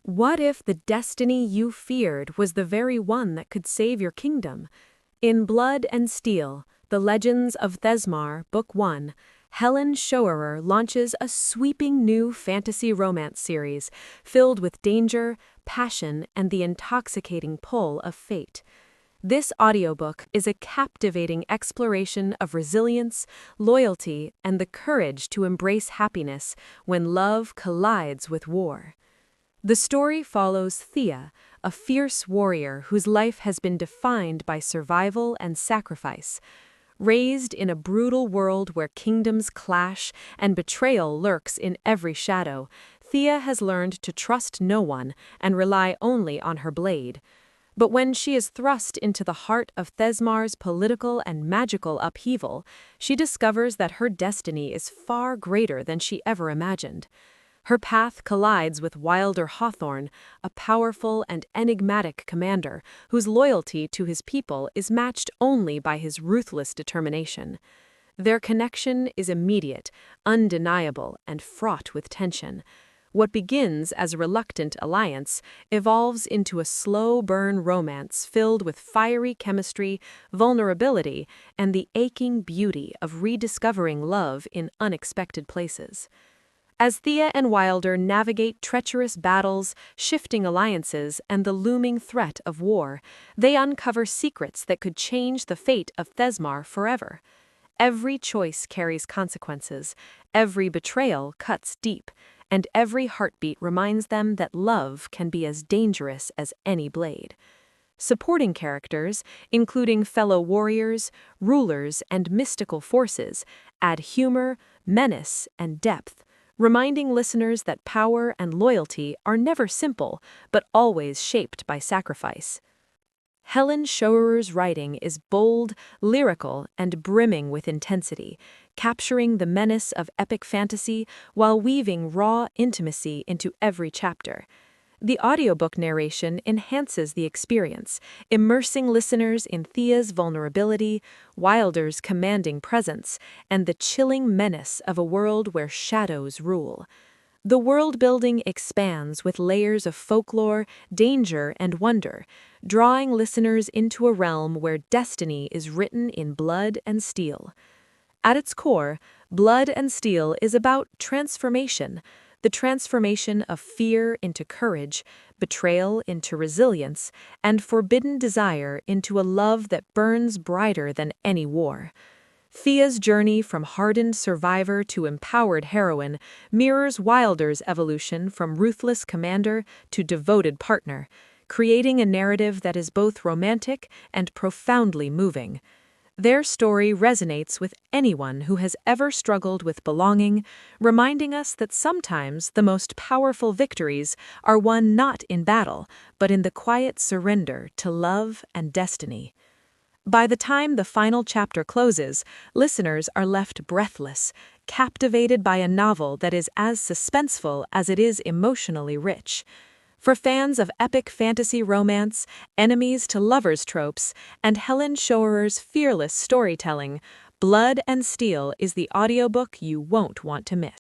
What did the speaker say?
What if the destiny you feared was the very one that could save your kingdom? In Blood and Steel, The Legends of Thezmarr, Book 1, Helen Scheuerer launches a sweeping new fantasy romance series filled with danger, passion, and the intoxicating pull of fate. This audiobook is a captivating exploration of resilience, loyalty, and the courage to embrace happiness when love collides with war. The story follows Thea, a fierce warrior whose life has been defined by survival and sacrifice. Raised in a brutal world where kingdoms clash and betrayal lurks in every shadow, Thea has learned to trust no one and rely only on her blade. But when she is thrust into the heart of Thezmarr's political and magical upheaval, she discovers that her destiny is far greater than she ever imagined. Her path collides with Wilder Hawthorne, a powerful and enigmatic commander whose loyalty to his people is matched only by his ruthless determination. Their connection is immediate, undeniable, and fraught with tension. What begins as a reluctant alliance evolves into a slow-burn romance filled with fiery chemistry, vulnerability, and the aching beauty of rediscovering love in unexpected places. As Thea and Wilder navigate treacherous battles, shifting alliances, and the looming threat of war, they uncover secrets that could change the fate of Thezmarr forever. Every choice carries consequences, every betrayal cuts deep, and every heartbeat reminds them that love can be as dangerous as any blade. Supporting characters, including fellow warriors, rulers, and mystical forces, add humor, menace, and depth, reminding listeners that power and loyalty are never simple, but always shaped by sacrifice. Helen Scheuerer's writing is bold, lyrical, and brimming with intensity, capturing the menace of epic fantasy while weaving raw intimacy into every chapter. The audiobook narration enhances the experience, immersing listeners in Thea's vulnerability, Wilder's commanding presence, and the chilling menace of a world where shadows rule. The world-building expands with layers of folklore, danger, and wonder, drawing listeners into a realm where destiny is written in blood and steel. At its core, Blood and Steel is about transformation, the transformation of fear into courage, betrayal into resilience, and forbidden desire into a love that burns brighter than any war. Thea's journey from hardened survivor to empowered heroine mirrors Wilder's evolution from ruthless commander to devoted partner, creating a narrative that is both romantic and profoundly moving. Their story resonates with anyone who has ever struggled with belonging, reminding us that sometimes the most powerful victories are won not in battle, but in the quiet surrender to love and destiny. By the time the final chapter closes, listeners are left breathless, captivated by a novel that is as suspenseful as it is emotionally rich. For fans of epic fantasy romance, enemies to lovers tropes, and Helen Scheuerer's fearless storytelling, Blood and Steel is the audiobook you won't want to miss.